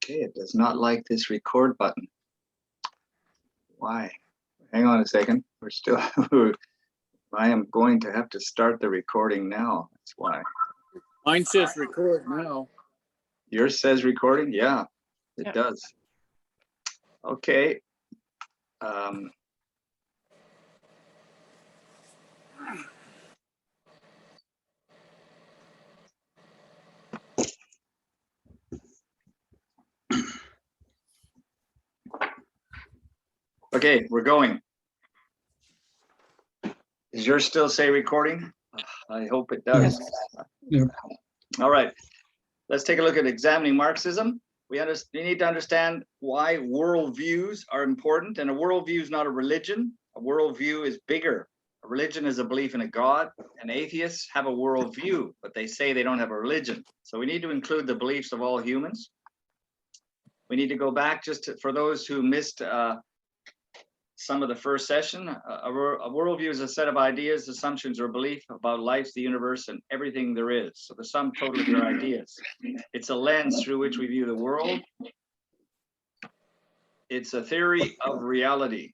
Okay, it does not like this record button. Why? Hang on a second. We're still, I am going to have to start the recording now. That's why. Mine says record now. Yours says recording? Yeah, it does. Okay. Okay, we're going. Does yours still say recording? I hope it does. Yeah. All right, let's take a look at examining Marxism. We need to understand why worldviews are important, and a worldview is not a religion. A worldview is bigger. A religion is a belief in a God, and atheists have a worldview, but they say they don't have a religion. So we need to include the beliefs of all humans. We need to go back for those who missed some of the first session. A worldview is a set of ideas, assumptions, or belief about life, the universe, and everything there is. So the sum total of your ideas. It's a lens through which we view the world. It's a theory of reality.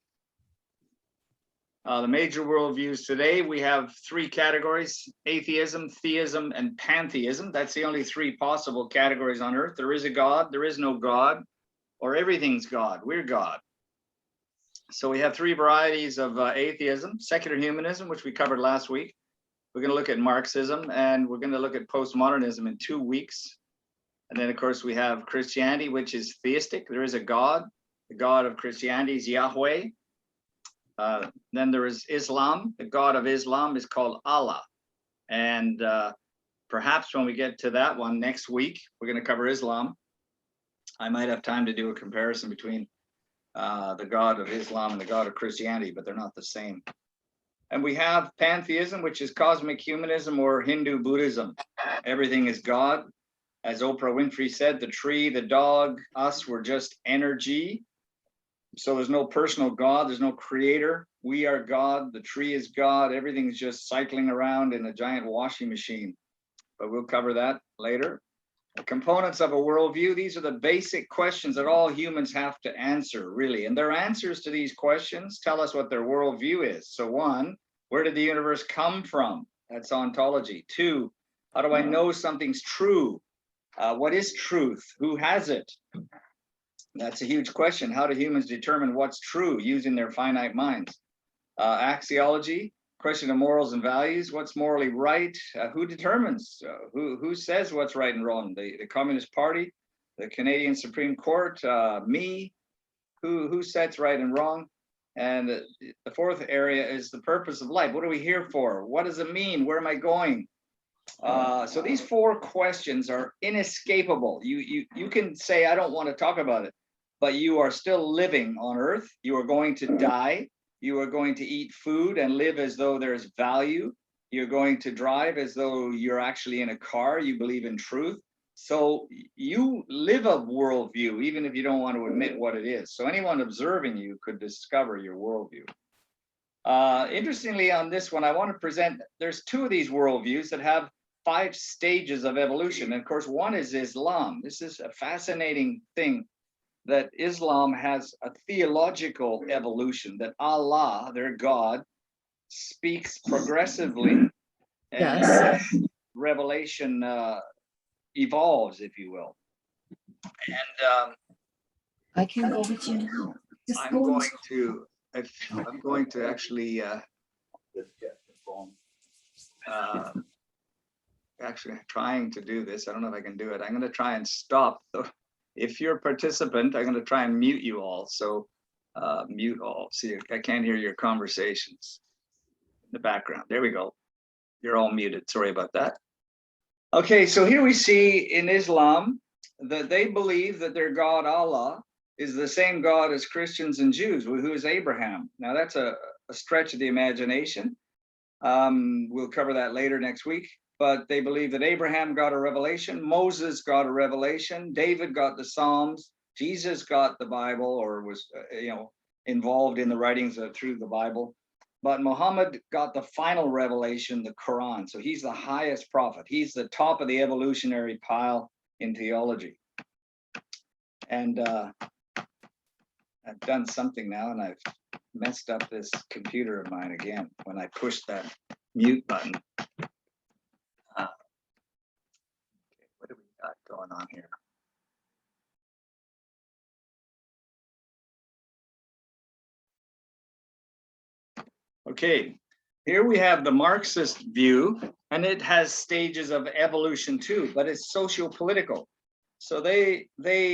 The major worldviews today, we have three categories: atheism, theism, and pantheism. That's the only three possible categories on earth. There is a God, there is no God, or everything's God. We're God. So we have three varieties of atheism: secular humanism, which we covered last week. We're going to look at Marxism, and we're going to look at postmodernism in 2 weeks. And then, of course, we have Christianity, which is theistic. There is a God. The God of Christianity is Yahweh. Then there is Islam. The God of Islam is called Allah. And perhaps when we get to that one next week, we're going to cover Islam. I might have time to do a comparison between the God of Islam and the God of Christianity, but they're not the same. And we have pantheism, which is cosmic humanism or Hindu Buddhism. Everything is God. As Oprah Winfrey said, the tree, the dog, us, we're just energy. So there's no personal God, there's no creator. We are God, the tree is God, everything's just cycling around in a giant washing machine. But we'll cover that later. The components of a worldview, these are the basic questions that all humans have to answer, really. And their answers to these questions tell us what their worldview is. So 1, where did the universe come from? That's ontology. 2, how do I know something's true? What is truth? Who has it? That's a huge question. How do humans determine what's true using their finite minds? Axiology, question of morals and values. What's morally right? Who determines? Who says what's right and wrong? The Communist Party, the Canadian Supreme Court, me? Who sets right and wrong? And the fourth area is the purpose of life. What are we here for? What does it mean? Where am I going? So these 4 questions are inescapable. You can say, I don't want to talk about it, but you are still living on Earth. You are going to die. You are going to eat food and live as though there's value. You're going to drive as though you're actually in a car. You believe in truth. So you live a worldview, even if you don't want to admit what it is. So anyone observing you could discover your worldview. Interestingly, on this one, I want to present, there's 2 of these worldviews that have 5 stages of evolution. And of course, one is Islam. This is a fascinating thing, that Islam has a theological evolution, that Allah, their God, speaks progressively. And yes. Revelation evolves, if you will. And I can go with you now. I'm going to actually actually trying to do this. I don't know if I can do it. I'm going to try and stop. So if you're a participant, I'm going to try and mute you all. So mute all. See, I can't hear your conversations in the background. There we go. You're all muted. Sorry about that. Okay, so here we see in Islam that they believe that their God Allah is the same God as Christians and Jews, who is Abraham. Now that's a stretch of the imagination. We'll cover that later next week. But they believe that Abraham got a revelation, Moses got a revelation, David got the Psalms, Jesus got the Bible, or was involved in the writings through the Bible. But Muhammad got the final revelation, the Quran. So he's the highest prophet. He's the top of the evolutionary pile in theology. And I've done something now, and I've messed up this computer of mine again when I pushed that mute button. What do we got going on here? Okay, here we have the Marxist view, and it has stages of evolution too, but it's socio-political. So they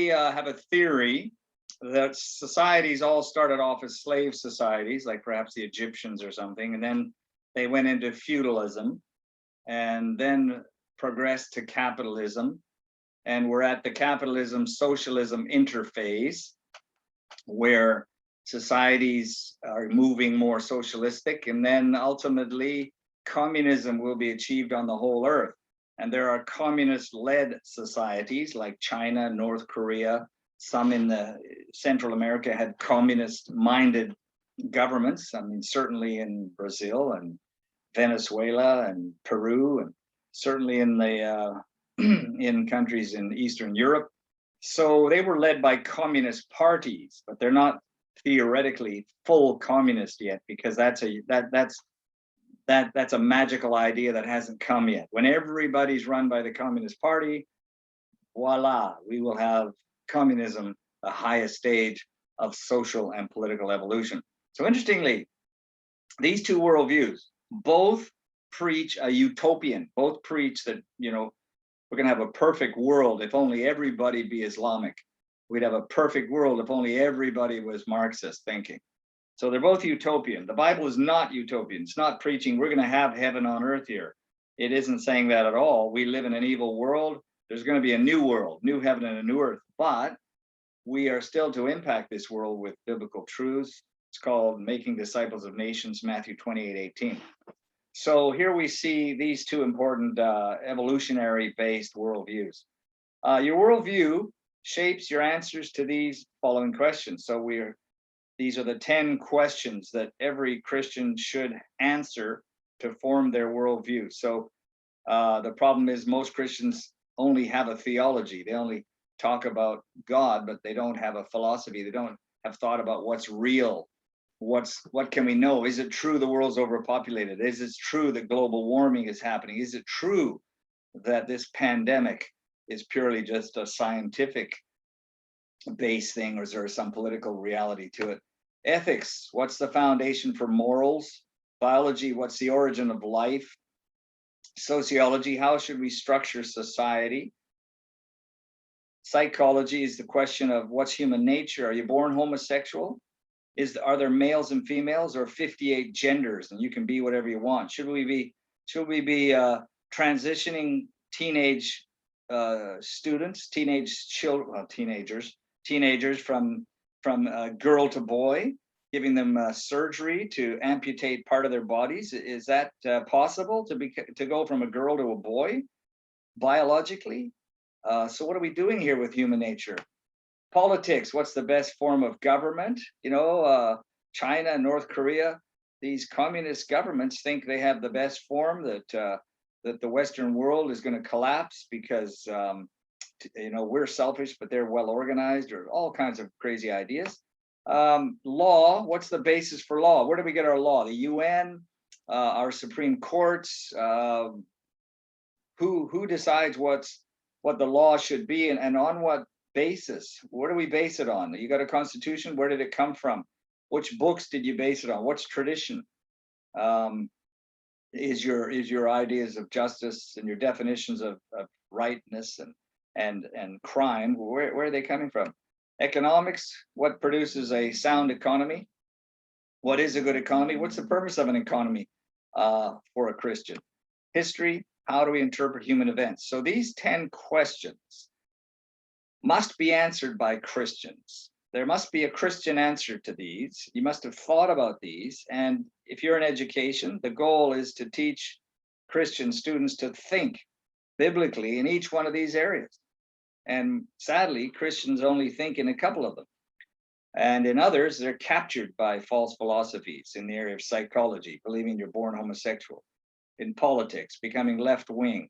have a theory that societies all started off as slave societies, like perhaps the Egyptians or something, and then they went into feudalism, and then progressed to capitalism, and we're at the capitalism socialism interface, where societies are moving more socialistic, and then ultimately communism will be achieved on the whole earth. And there are communist-led societies like China, North Korea. Some in the Central America had communist-minded governments. I mean, certainly in Brazil and Venezuela and Peru, and certainly in the in countries in Eastern Europe. So they were led by communist parties, but they're not theoretically full communist yet, because that's a magical idea that hasn't come yet. When everybody's run by the Communist Party, voila, we will have communism, the highest stage of social and political evolution. So interestingly, these two worldviews both preach a utopian, both preach that, you know, we're going to have a perfect world if only everybody be Islamic. We'd have a perfect world if only everybody was Marxist thinking. So they're both utopian. The Bible is not utopian. It's not preaching we're going to have heaven on earth here. It isn't saying that at all. We live in an evil world. There's going to be a new world, new heaven and a new earth. But we are still to impact this world with biblical truths. It's called Making Disciples of Nations, Matthew 28:18. So here we see these two important evolutionary-based worldviews. Your worldview shapes your answers to these following questions. So these are the 10 questions that every Christian should answer to form their worldview. So the problem is most Christians only have a theology. They only talk about God, but they don't have a philosophy. They don't have thought about what's real. What can we know? Is it true the world's overpopulated? Is it true that global warming is happening? Is it true that this pandemic is purely just a scientific based thing, or is there some political reality to it? Ethics, what's the foundation for morals? Biology, what's the origin of life? Sociology, how should we structure society? Psychology is the question of what's human nature. Are you born homosexual? Are there males and females, or 58 genders, and you can be whatever you want? Should we be transitioning teenage students, teenagers from girl to boy, giving them surgery to amputate part of their bodies? Is that possible to go from a girl to a boy biologically? So what are we doing here with human nature? Politics, what's the best form of government? You know, China and North Korea, these communist governments think they have the best form, that the Western world is going to collapse because you know, we're selfish, but they're well organized, or all kinds of crazy ideas. Law, what's the basis for law? Where do we get our law? The UN, our Supreme Courts, who decides what the law should be, and on what basis? What do we base it on? You got a constitution, where did it come from? Which books did you base it on? What's tradition? Is your ideas of justice and your definitions of rightness and crime, where are they coming from? Economics, what produces a sound economy? What is a good economy? What's the purpose of an economy for a Christian? History, how do we interpret human events? So these 10 questions must be answered by Christians. There must be a Christian answer to these. You must have thought about these. And if you're in education, the goal is to teach Christian students to think biblically in each one of these areas. And sadly, Christians only think in a couple of them. And in others, they're captured by false philosophies in the area of psychology, believing you're born homosexual, in politics, becoming left-wing,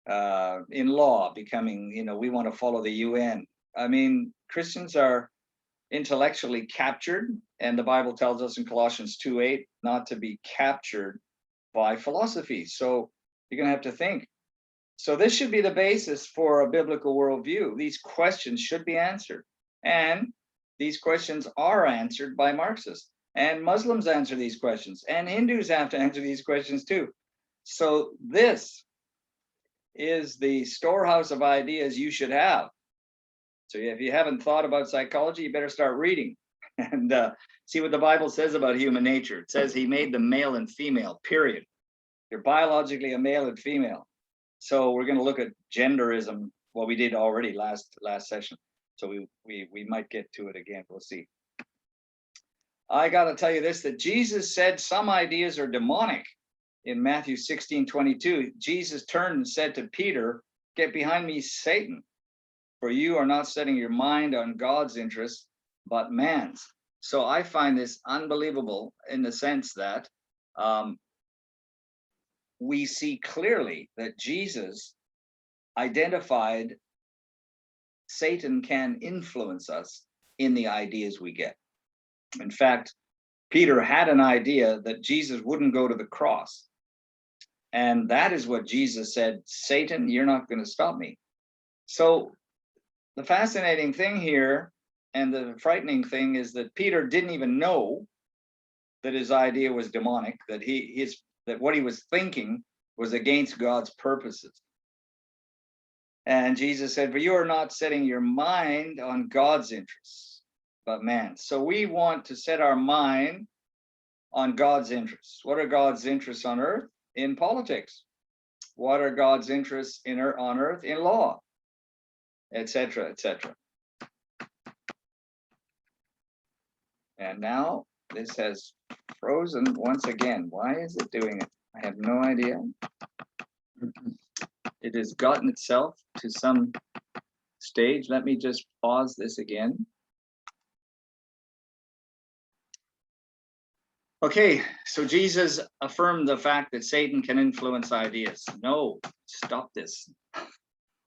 in law, becoming, you know, we want to follow the UN, I mean, Christians are intellectually captured, and the Bible tells us in Colossians 2:8 not to be captured by philosophy. So you're going to have to think. So this should be the basis for a biblical worldview. These questions should be answered. And these questions are answered by Marxists. And Muslims answer these questions. And Hindus have to answer these questions too. So this is the storehouse of ideas you should have. So if you haven't thought about psychology, you better start reading and see what the Bible says about human nature. It says he made them male and female, period. You're biologically a male and female. So we're going to look at genderism. Well, we did already last session. So we might get to it again. We'll see. I got to tell you this, that Jesus said some ideas are demonic. In Matthew 16:22, Jesus turned and said to Peter, "Get behind me, Satan, for you are not setting your mind on God's interests, but man's." So I find this unbelievable in the sense that we see clearly that Jesus identified Satan can influence us in the ideas we get. In fact, Peter had an idea that Jesus wouldn't go to the cross. And that is what Jesus said, "Satan, you're not going to stop me." So the fascinating thing here and the frightening thing is that Peter didn't even know that his idea was demonic, that that what he was thinking was against God's purposes. And Jesus said, "For you are not setting your mind on God's interests, but man." So we want to set our mind on God's interests. What are God's interests on earth? In politics. What are God's interests on earth? In law, etc., etc. And now this has frozen once again. Why is it doing it? I have no idea. It has gotten itself to some stage. Let me just pause this again. Okay, so Jesus affirmed the fact that Satan can influence ideas. No, stop this.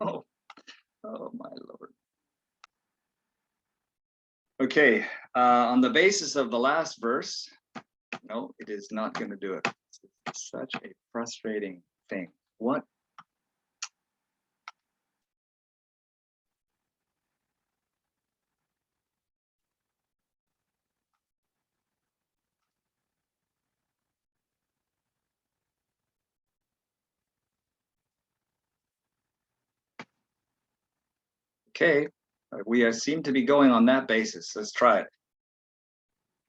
Oh my Lord. Okay, on the basis of the last verse, no, it is not going to do it. It's such a frustrating thing. What? Okay, we seem to be going on that basis. Let's try it.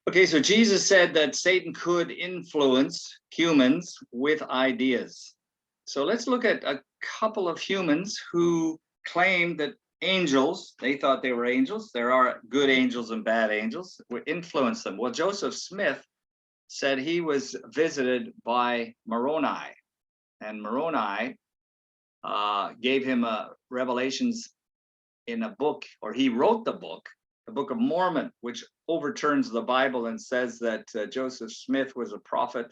Okay, so Jesus said that Satan could influence humans with ideas. So let's look at a couple of humans who claimed that angels, they thought they were angels. There are good angels and bad angels, would influence them. Well, Joseph Smith said he was visited by Moroni, and Moroni gave him revelations in a book, or he wrote the Book of Mormon, which overturns the Bible and says that Joseph Smith was a prophet,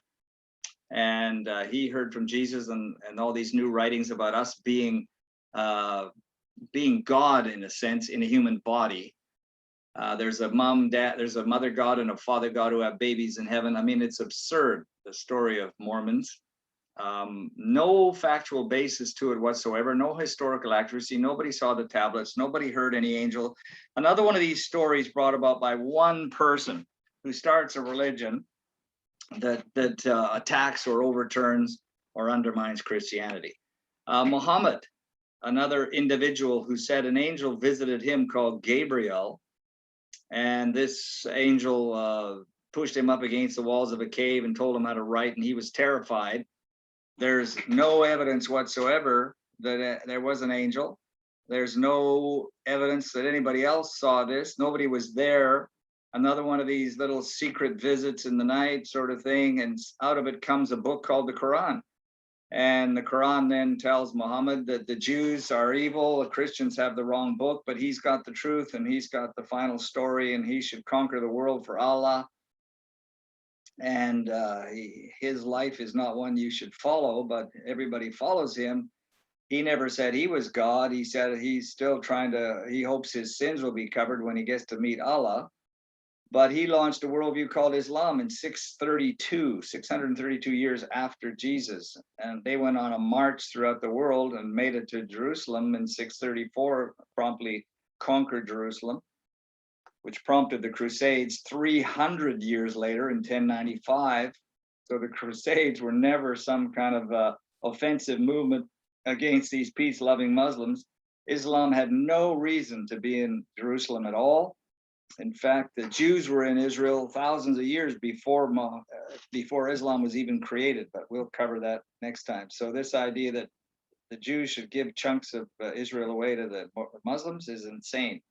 and he heard from Jesus, and all these new writings about us being God in a sense in a human body. There's a mother God and a father God who have babies in heaven. I mean, it's absurd, the story of Mormons. No factual basis to it whatsoever, no historical accuracy. Nobody saw the tablets, nobody heard any angel. Another one of these stories brought about by one person who starts a religion that attacks or overturns or undermines Christianity. Muhammad, another individual who said an angel visited him called Gabriel, and this angel pushed him up against the walls of a cave and told him how to write, and he was terrified. There's no evidence whatsoever that there was an angel. There's no evidence that anybody else saw this. Nobody was there. Another one of these little secret visits in the night sort of thing. And out of it comes a book called the Quran. And the Quran then tells Muhammad that the Jews are evil, the Christians have the wrong book, but he's got the truth and he's got the final story, and he should conquer the world for Allah. And his life is not one you should follow, but everybody follows him. He never said he was God. He said he's still he hopes his sins will be covered when he gets to meet Allah. But he launched a worldview called Islam in 632 years after Jesus. And they went on a march throughout the world and made it to Jerusalem in 634, promptly conquered Jerusalem, which prompted the Crusades 300 years later in 1095. So the Crusades were never some kind of offensive movement against these peace-loving Muslims. Islam had no reason to be in Jerusalem at all. In fact, the Jews were in Israel thousands of years before Islam was even created, but we'll cover that next time. So this idea that the Jews should give chunks of Israel away to the Muslims is insane.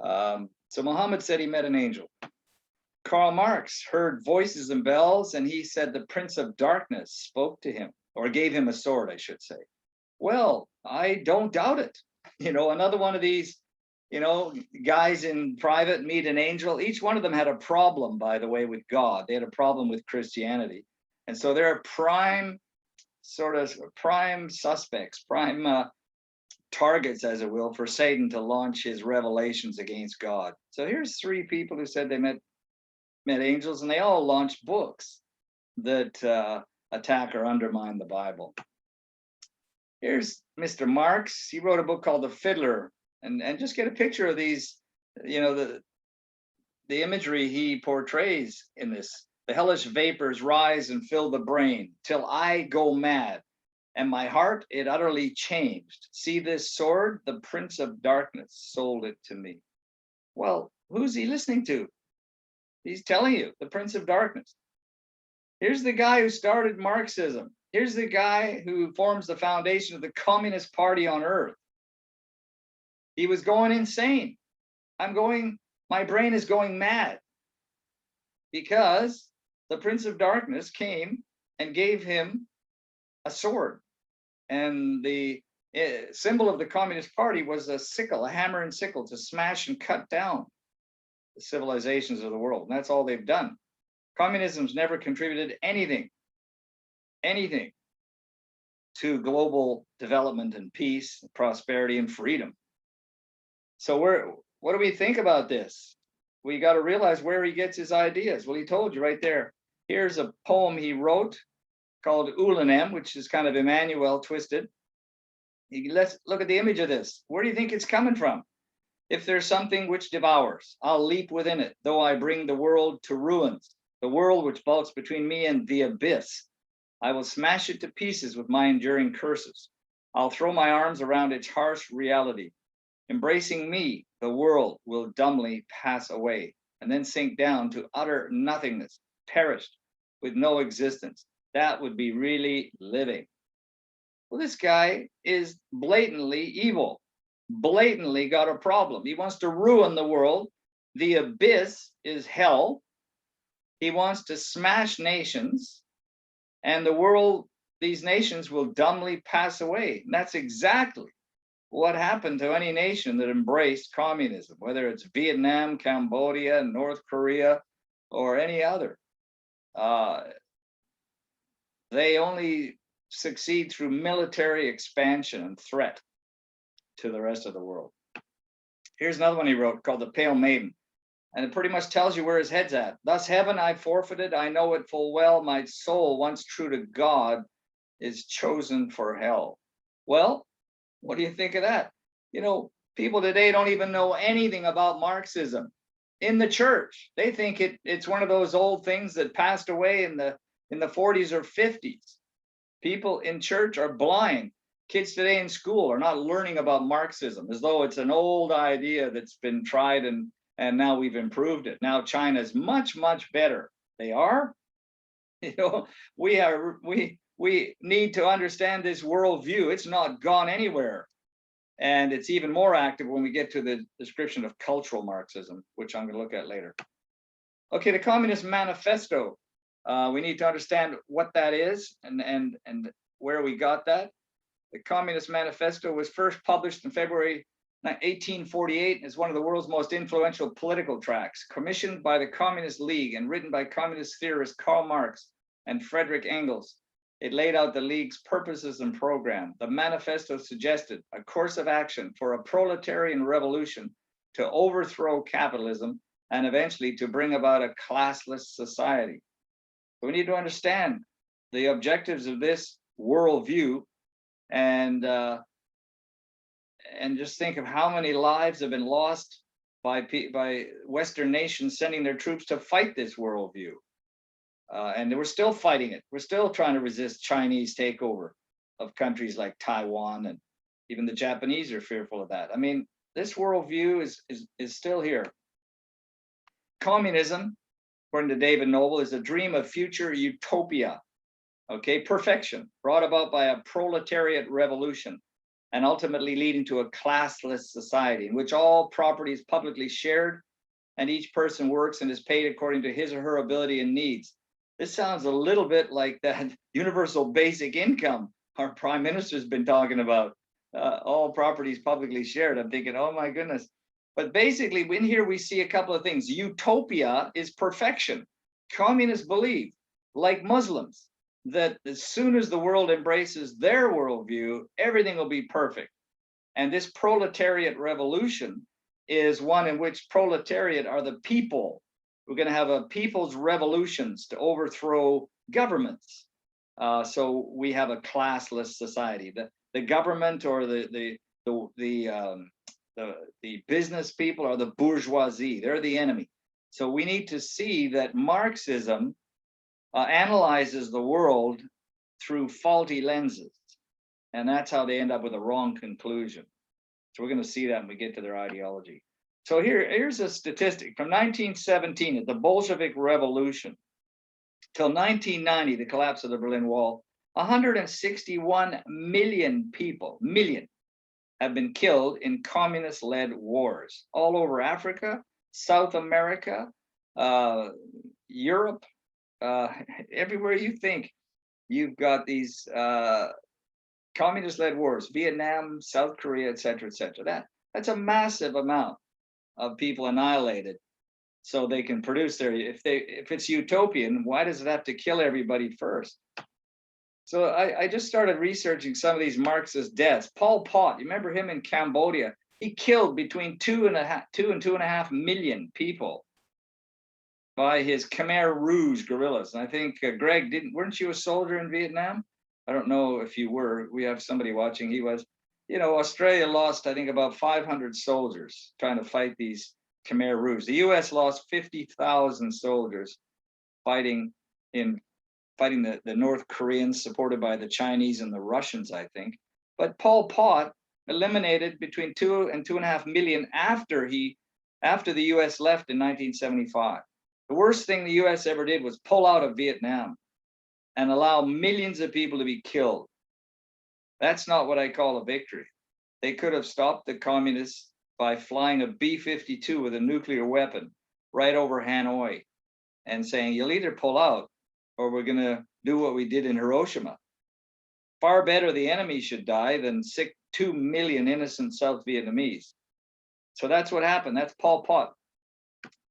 So Muhammad said he met an angel. Karl Marx heard voices and bells, and he said the Prince of Darkness spoke to him, or gave him a sword, I should say. Well, I don't doubt it. Another one of these, guys in private meet an angel. Each one of them had a problem, by the way, with God. They had a problem with Christianity. And so they're prime suspects, prime targets, as it will, for Satan to launch his revelations against God. So here's three people who said they met angels, and they all launched books that attack or undermine the Bible. Here's Mr. Marx. He wrote a book called The Fiddler, and just get a picture of these, the imagery he portrays in this. The hellish vapors rise and fill the brain till I go mad, and my heart it utterly changed. See this sword? The Prince of Darkness sold it to me. Well, who's he listening to? He's telling you, the Prince of Darkness. Here's the guy who started Marxism. Here's the guy who forms the foundation of the Communist Party on earth. He was going insane. My brain is going mad because the Prince of Darkness came and gave him a sword. And the symbol of the Communist Party was a sickle, a hammer and sickle, to smash and cut down the civilizations of the world. And that's all they've done. Communism's never contributed anything to global development and peace, and prosperity and freedom. So what do we think about this? We got to realize where he gets his ideas. Well, he told you right there. Here's a poem he wrote called Ulanem, which is kind of Emmanuel twisted. Let's look at the image of this. Where do you think it's coming from? If there's something which devours, I'll leap within it, though I bring the world to ruins, the world which bulks between me and the abyss. I will smash it to pieces with my enduring curses. I'll throw my arms around its harsh reality. Embracing me, the world will dumbly pass away and then sink down to utter nothingness, perished with no existence. That would be really living. Well, this guy is blatantly evil, blatantly got a problem. He wants to ruin the world. The abyss is hell. He wants to smash nations, and the world, these nations will dumbly pass away. And that's exactly what happened to any nation that embraced communism, whether it's Vietnam, Cambodia, North Korea, or any other. They only succeed through military expansion and threat to the rest of the world. Here's another one he wrote called The Pale Maiden. And it pretty much tells you where his head's at. Thus heaven I forfeited, I know it full well. My soul, once true to God, is chosen for hell. Well, what do you think of that? People today don't even know anything about Marxism. In the church, they think it's one of those old things that passed away in the 40s or 50s. People in church are blind. Kids today in school are not learning about Marxism as though it's an old idea that's been tried and now we've improved it. Now China's much, much better. They are. We need to understand this worldview. It's not gone anywhere. And it's even more active when we get to the description of cultural Marxism, which I'm going to look at later. Okay, the Communist Manifesto. We need to understand what that is and where we got that. The Communist Manifesto was first published in February 1848 and is one of the world's most influential political tracts, commissioned by the Communist League and written by communist theorists Karl Marx and Friedrich Engels. It laid out the League's purposes and program. The manifesto suggested a course of action for a proletarian revolution to overthrow capitalism and eventually to bring about a classless society. We need to understand the objectives of this worldview, and just think of how many lives have been lost by Western nations sending their troops to fight this worldview. And we're still fighting it. We're still trying to resist Chinese takeover of countries like Taiwan, and even the Japanese are fearful of that. I mean, this worldview is still here. Communism, according to David Noble, is a dream of future utopia. Okay, perfection brought about by a proletariat revolution and ultimately leading to a classless society in which all property is publicly shared and each person works and is paid according to his or her ability and needs. This sounds a little bit like that universal basic income our prime minister's been talking about. All property is publicly shared. I'm thinking, oh my goodness. But basically, in here we see a couple of things. Utopia is perfection. Communists believe, like Muslims, that as soon as the world embraces their worldview, everything will be perfect. And this proletariat revolution is one in which proletariat are the people. We're going to have a people's revolutions to overthrow governments. So we have a classless society. The government or the business people are the bourgeoisie. They're the enemy. So we need to see that Marxism analyzes the world through faulty lenses, and that's how they end up with a wrong conclusion. So we're going to see that when we get to their ideology. So here's a statistic from 1917 at the Bolshevik Revolution till 1990, the collapse of the Berlin Wall. 161 million people, have been killed in communist-led wars all over Africa, South America, Europe. Everywhere you think, you've got these communist-led wars, Vietnam, South Korea, et cetera, et cetera. That's a massive amount of people annihilated, so they can produce their. If it's utopian, why does it have to kill everybody first? So I just started researching some of these Marxist deaths. Pol Pot, you remember him in Cambodia? He killed between 2 and 2.5 million people by his Khmer Rouge guerrillas. And I think Greg, weren't you a soldier in Vietnam? I don't know if you were. We have somebody watching. He was. You know, Australia lost, I think, about 500 soldiers trying to fight these Khmer Rouge. The U.S. lost 50,000 soldiers fighting the North Koreans, supported by the Chinese and the Russians, I think. But Pol Pot eliminated between 2 and 2.5 million after the U.S. left in 1975. The worst thing the U.S. ever did was pull out of Vietnam and allow millions of people to be killed. That's not what I call a victory. They could have stopped the communists by flying a B-52 with a nuclear weapon right over Hanoi and saying, you'll either pull out or we're going to do what we did in Hiroshima. Far better the enemy should die than 2 million innocent South Vietnamese. So that's what happened. That's Pol Pot.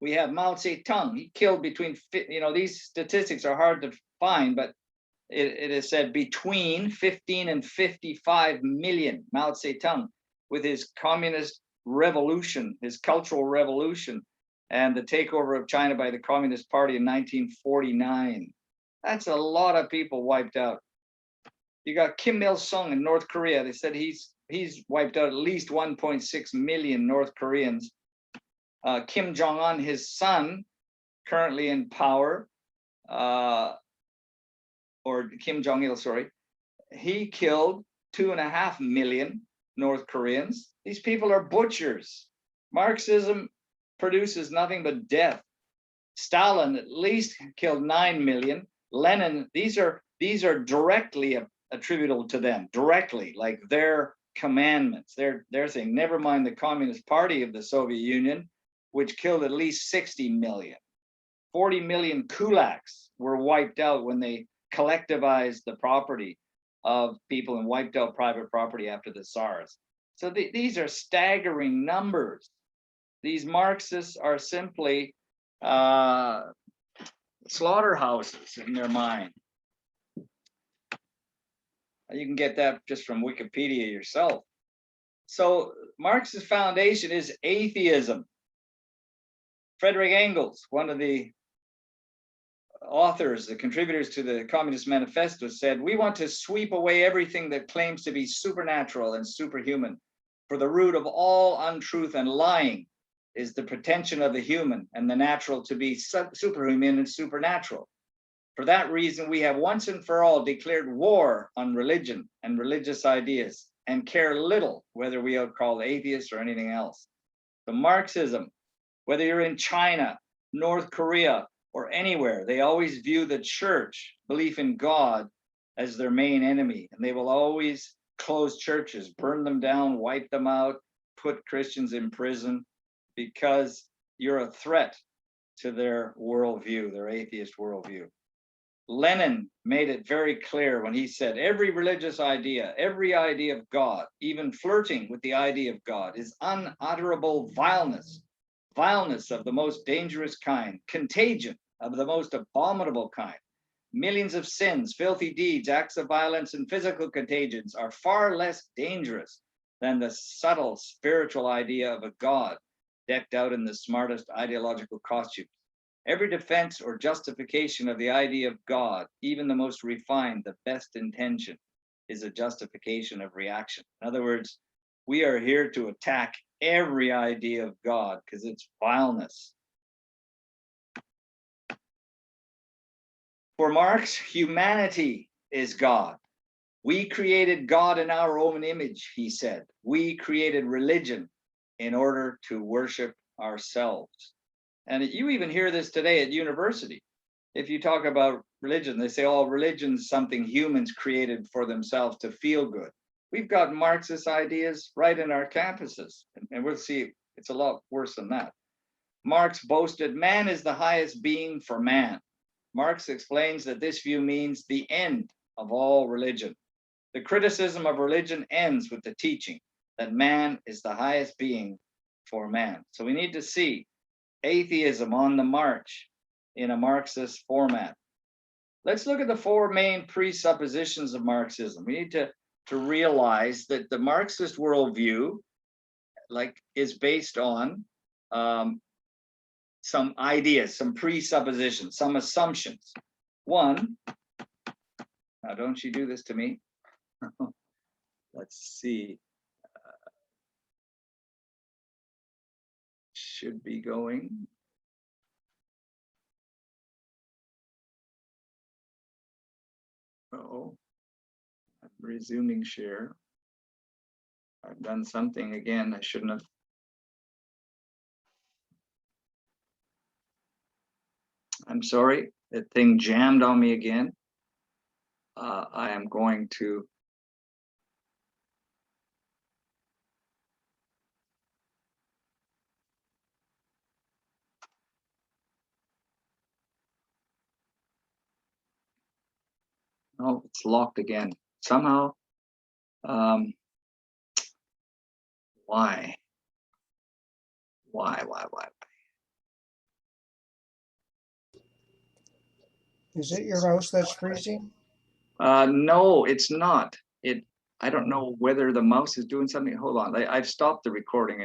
We have Mao Zedong. He killed between, these statistics are hard to find, but it is said between 15 and 55 million. Mao Zedong, with his communist revolution, his cultural revolution, and the takeover of China by the Communist Party in 1949. That's a lot of people wiped out. You got Kim Il-sung in North Korea. They said he's wiped out at least 1.6 million North Koreans. Kim Jong-un, his son, currently in power, or Kim Jong-il, sorry, he killed 2.5 million North Koreans. These people are butchers. Marxism produces nothing but death. Stalin at least killed 9 million. Lenin, these are directly attributable to them, directly, like their commandments, their thing. Never mind the Communist Party of the Soviet Union, which killed at least 60 million. 40 million kulaks were wiped out when they collectivized the property of people and wiped out private property after the SARS. So these are staggering numbers. These Marxists are simply slaughterhouses in their mind. You can get that just from Wikipedia yourself. So Marx's foundation is atheism. Frederick Engels, one of the authors, the contributors to the Communist Manifesto, said, "We want to sweep away everything that claims to be supernatural and superhuman. For the root of all untruth and lying is the pretension of the human and the natural to be superhuman and supernatural. For that reason, we have once and for all declared war on religion and religious ideas and care little whether we are called atheists or anything else." The Marxism, whether you're in China, North Korea, or anywhere, they always view the church, belief in God, as their main enemy. And they will always close churches, burn them down, wipe them out, put Christians in prison, because you're a threat to their worldview, their atheist worldview. Lenin made it very clear when he said, every religious idea, every idea of God, even flirting with the idea of God, is unutterable vileness, vileness of the most dangerous kind, contagion of the most abominable kind. Millions of sins, filthy deeds, acts of violence, and physical contagions are far less dangerous than the subtle spiritual idea of a God decked out in the smartest ideological costumes. Every defense or justification of the idea of God, even the most refined, the best intention, is a justification of reaction. In other words, we are here to attack every idea of God because it's vileness. For Marx, humanity is God. We created God in our own image, he said. We created religion in order to worship ourselves. And you even hear this today at university. If you talk about religion, they say, oh, religion's something humans created for themselves to feel good. We've got Marxist ideas right in our campuses, and we'll see it's a lot worse than that. Marx boasted, man is the highest being for man. Marx explains that this view means the end of all religion. The criticism of religion ends with the teaching that man is the highest being for man. So we need to see atheism on the march in a Marxist format. Let's look at the four main presuppositions of Marxism. We need to realize that the Marxist worldview is based on some ideas, some presuppositions, some assumptions. One, now don't you do this to me. Let's see. Should be going. Oh, I'm resuming share. I've done something again I shouldn't have. I'm sorry, that thing jammed on me again. I am going to. Oh, it's locked again. Somehow. Why? Is it your mouse that's freezing? No, it's not. I don't know whether the mouse is doing something. Hold on. I've stopped the recording anyway.